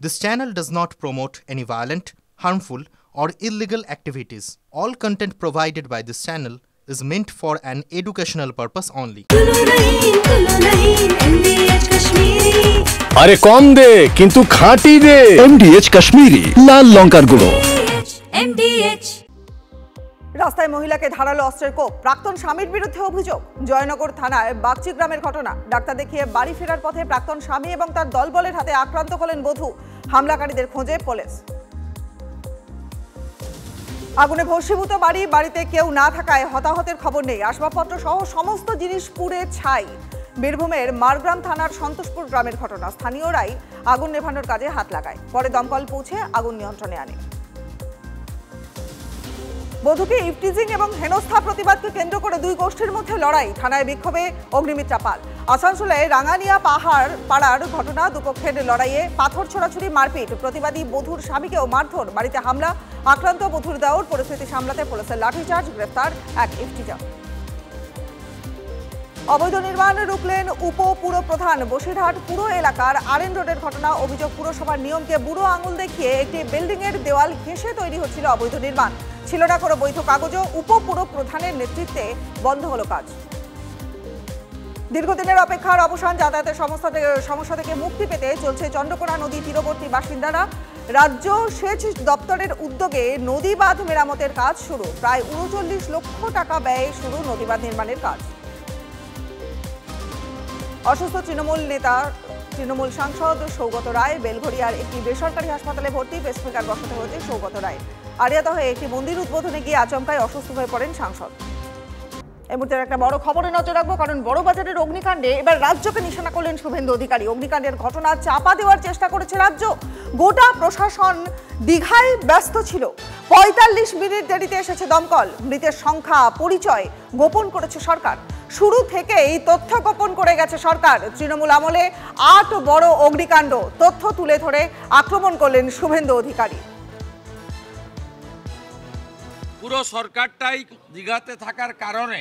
This channel does not promote any violent, harmful, or illegal activities. All content provided by this channel is meant for an educational purpose only. আরে কম দে কিন্তু খাঁটি দে। MDH Kashmiri লাল লঙ্কার গুঁড়ো। MDH। রাস্তায় মহিলাকে ধারালো অস্ত্রের কোপ, প্রাক্তন স্বামীর বিরুদ্ধে অভিযোগ। জয়নগর থানায় বাগচি গ্রামের ঘটনা। ডাক্তার দেখিয়ে বাড়ি ফেরার পথে প্রাক্তন স্বামী এবং তার দলবলের হাতে আক্রান্ত হলেন বধূ। হামলাকারীদের খোঁজে পুলিশ। আগুনে ভস্মীভূত বাড়িতে কেউ না থাকায় হতাহতের খবর নেই। আসবাবপত্র সহ সমস্ত জিনিস পুড়ে ছাই। বীরভূমের মারগ্রাম থানার সন্তোষপুর গ্রামের ঘটনা। স্থানীয়রাই আগুন নেভানোর কাজে হাত লাগায়, পরে দমকল পৌঁছে আগুন নিয়ন্ত্রণে আনে। বধূকে ইফটিজিং এবং হেনস্থা প্রতিবাদকে কেন্দ্র করে দুই গোষ্ঠীর মধ্যে লড়াই। থানায় বিক্ষোভে অগ্নিমিত্রা পাল। আসানসোলে রাঙানিয়া পাড়ার ঘটনা। দুপক্ষের লড়াইয়ে পাথর ছোড়াছুড়ি, মারপিট। প্রতিবাদী বধূর স্বামীকেও মারধর, বাড়িতে হামলা। আক্রান্ত বধূর দেওর। পরিস্থিতি সামলাতে পুলিশের লাঠিচার্জ, গ্রেফতার এক ইফটিজার। অবৈধ নির্মাণ রুখলেন পুর প্রধান। বসিরহাট পুর এলাকার আরএন রোডের ঘটনা। অভিযোগ, পুরসভার নিয়মকে বুড়ো আঙুল দেখিয়ে একটি বিল্ডিং এর দেওয়াল ঘেঁষে তৈরি হচ্ছিল অবৈধ নির্মাণ। ছিল না কোনো বৈধ কাগজও। পুর প্রধানের নেতৃত্বে বন্ধ হলো কাজ। দীর্ঘদিনের অপেক্ষার অবসান। যাতায়াতের সমস্যা থেকে মুক্তি পেতে চলছে চন্দ্রকোনা নদী তীরবর্তী বাসিন্দারা। রাজ্য সেচ দপ্তরের উদ্যোগে নদী বাঁধ মেরামতের কাজ শুরু। প্রায় ৩৯ লক্ষ টাকা ব্যয়ে শুরু নদী বাঁধ নির্মাণের কাজ। অসুস্থ তৃণমূল সাংসদ সৌগত রায় বেলঘরিয়ার একটি বেসরকারি হাসপাতালে ভর্তি। পেসমেকার বসাতে হয়েছে সৌগত রায়। আড়িয়াদহে একটি মন্দির উদ্বোধনে গিয়ে আচমকায় অসুস্থ হয়ে পড়েন সাংসদ। এই মুহূর্তে একটা বড় খবরে নজর রাখবো, কারণ বড়বাজারের অগ্নিকাণ্ডে এবার রাজ্যকে নিশানা করলেন শুভেন্দু অধিকারী। অগ্নিকাণ্ডের ঘটনা চাপা দেওয়ার চেষ্টা করেছে রাজ্য। গোটা প্রশাসন দীঘায় ব্যস্ত ছিল। ৪৫ মিনিট দেরিতে এসেছে দমকল। মৃতের সংখ্যা, পরিচয় গোপন করেছে সরকার। শুরু থেকেই তথ্য গোপন করে গেছে সরকার। তৃণমূল আমলে ৮ বড় অগ্নিকাণ্ড। তথ্য তুলে ধরে আক্রমণ করলেন শুভেন্দু অধিকারী। পুরো সরকারটাই দীঘাতে থাকার কারণে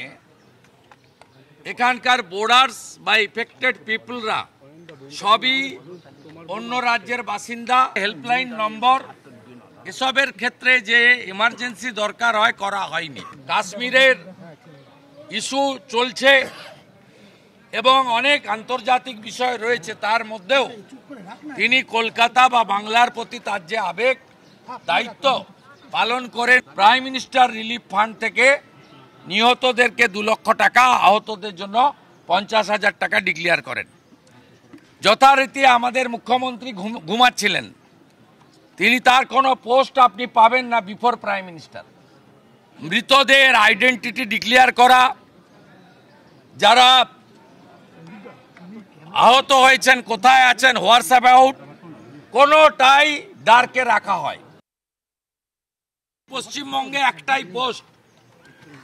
এখানকার বোর্ডার্স বা ইফেক্টেড পিপলরা সবই অন্য রাজ্যের বাসিন্দা। হেল্পলাইন নম্বর এসবের ক্ষেত্রে যে ইমার্জেন্সি দরকার হয় করা হয়নি। কাশ্মীরের ইস্যু চলছে এবং অনেক আন্তর্জাতিক বিষয় রয়েছে, তার মধ্যেও তিনি কলকাতা বা বাংলার প্রতি তার যে আবেগ, দায়িত্ব পালন করে প্রাইম মিনিস্টার রিলিফ ফান্ড থেকে নিহতদেরকে ২ লক্ষ টাকা, আহতদের জন্য ৫০,০০০ টাকা ডিক্লেয়ার করেন। যথারীতি আমাদের মুখ্যমন্ত্রী ঘুমাচ্ছিলেন, তিনি তার কোনো পোস্ট আপনি পাবেন না বিফোর প্রাইম মিনিস্টার। মৃতদের আইডেন্টিটি ডিক্লেয়ার করা, যারা আহত হয়েছেন, কোথায় আছেন, হোয়াটস অ্যাবাউট, কোনোটাই ডার্কে রাখা হয়। পশ্চিমবঙ্গে একটাই পোস্ট,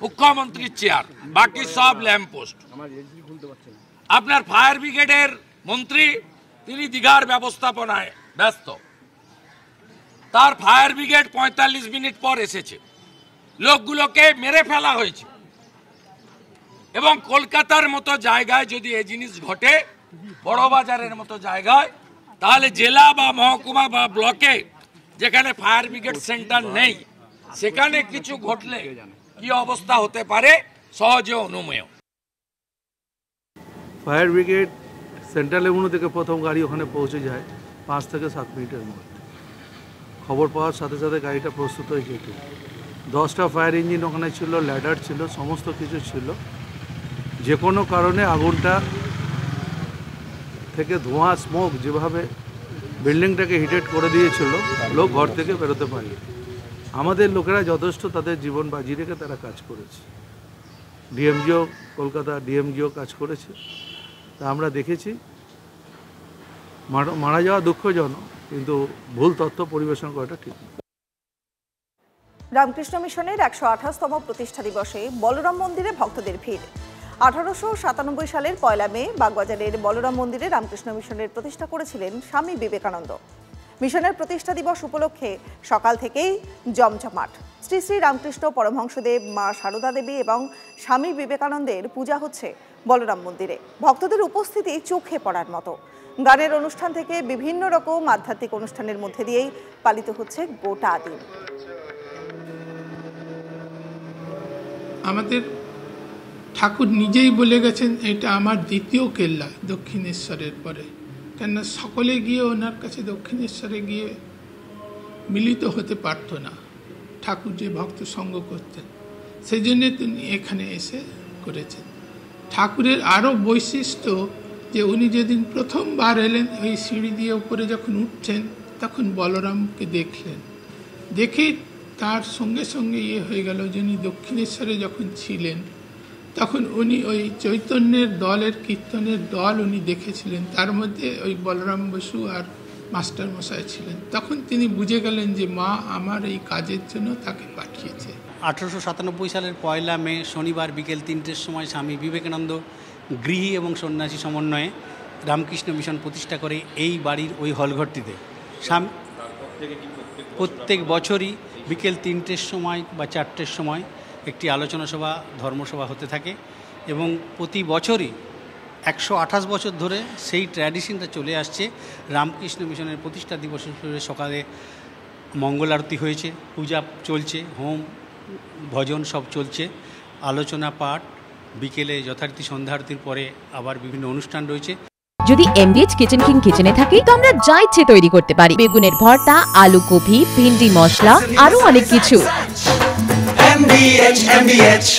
মুখ্যমন্ত্রীর চেয়ার, বাকি সব ল্যাম্প পোস্ট। আপনার ফায়ার ব্রিগেডের মন্ত্রী, তিনি দীঘার ব্যবস্থাপনায় ব্যস্ত। তার ফায়ার ব্রিগেড ৪৫ মিনিট পর এসেছে। লোকগুলোকে মেরে ফেলা হয়েছে। এবং কলকাতার মতো জায়গায় যদি এই জিনিস ঘটে, বড়বাজারের মতো জায়গায়, তাহলে জেলা বা মহকুমা বা ব্লকে যেখানে ফায়ার ব্রিগেড সেন্টার নেই, সেখানে কিছু ঘটলে কি অবস্থা হতে পারে সহজে অনুমেয়। ফায়ার ব্রিগেড সেন্ট্রাল এভিনিউ থেকে প্রথম গাড়ি ওখানে পৌঁছে যায় ৫ থেকে ৭ মিনিটের মধ্যে। খবর পাওয়ার সাথে সাথে গাড়িটা প্রস্তুত হয়ে যেত। 10টা ফায়ার ইঞ্জিন ওখানে ছিল, ল্যাডার ছিল, সমস্ত কিছু ছিল। যে কোনো কারণে আগুনটা থেকে ধোঁয়া, স্মোক যেভাবে বিল্ডিংটাকে হিটেড করে দিয়েছিল, লোক ঘর থেকে বেরোতে পারে। আমাদের লোকেরা যথেষ্ট তাদের জীবন বাজি রেখে তারা কাজ করেছে। ডিএমজিও, কলকাতা ডিএমজিও কাজ করেছে। তা আমরা দেখেছি মারা যাওয়া দুঃখজনক, কিন্তু ভুল তথ্য পরিবেশন করাটা ঠিক না। রামকৃষ্ণ মিশনের ১২৮তম প্রতিষ্ঠা দিবসে বলরাম মন্দিরে ভক্তদের ভিড়। ১৮৯৭ সালের ১ মে বাগবাজারের বলরাম মন্দিরে রামকৃষ্ণ মিশনের প্রতিষ্ঠা করেছিলেন স্বামী বিবেকানন্দ। মিশনের প্রতিষ্ঠা দিবস উপলক্ষে সকাল থেকেই জমজমাট। শ্রী শ্রী রামকৃষ্ণ পরমহংসদেব, মা সারদা দেবী এবং স্বামী বিবেকানন্দের পূজা হচ্ছে বলরাম মন্দিরে। ভক্তদের উপস্থিতি চোখে পড়ার মতো। গানের অনুষ্ঠান থেকে বিভিন্ন রকম আধ্যাত্মিক অনুষ্ঠানের মধ্যে দিয়েই পালিত হচ্ছে গোটা দিন। আমাদের ঠাকুর নিজেই বলে গেছেন এটা আমার দ্বিতীয় কেল্লা দক্ষিণেশ্বরের পরে, কেননা সকলে গিয়ে ওনার কাছে দক্ষিণেশ্বরে গিয়ে মিলিত হতে পারত না, ঠাকুর যে ভক্ত সঙ্গ করতেন, সেই জন্যে তিনি এখানে এসে করেছেন। ঠাকুরের আরও বৈশিষ্ট্য যে উনি যেদিন প্রথমবার এলেন ওই সিঁড়ি দিয়ে উপরে যখন উঠছেন তখন বলরামকে দেখলেন, দেখে তার সঙ্গে সঙ্গে হয়ে গেল যে উনি দক্ষিণেশ্বরে যখন ছিলেন তখন উনি ওই চৈতন্যের দলের কীর্তনের দল উনি দেখেছিলেন, তার মধ্যে ওই বলরাম বসু আর মাস্টার মশাই ছিলেন। তখন তিনি বুঝে গেলেন যে মা আমার এই কাজের জন্য তাকে পাঠিয়েছে। 1897 সালের 1 মে শনিবার বিকেল 3টের সময় স্বামী বিবেকানন্দ গৃহী এবং সন্ন্যাসী সমন্বয়ে রামকৃষ্ণ মিশন প্রতিষ্ঠা করে এই বাড়ির ওই হলঘরটিতে প্রত্যেক বছরই বিকেল 3টের সময় বা 4টের সময় একটি আলোচনা সভা ধর্মসভা হতে থাকে এবং প্রতি বছরই 128 বছর ধরে সেই ট্র্যাডিশনটা চলে আসছে। রামকৃষ্ণ মিশনের প্রতিষ্ঠা দিবসের সকালে মঙ্গল আরতি হয়েছে, পূজা চলছে, হোম ভজন সব চলছে, আলোচনা পাঠ, বিকেলে যথারীতি সন্ধ্যা আরতির পরে আবার বিভিন্ন অনুষ্ঠান রয়েছে। যদি MDH কিচেন কিং কিচেনে থাকি তো আমরা যা ইচ্ছে তৈরি করতে পারি, বেগুনের ভর্তা, আলু কপি, ভিন্ডি মশলা, আরো অনেক কিছু। MDH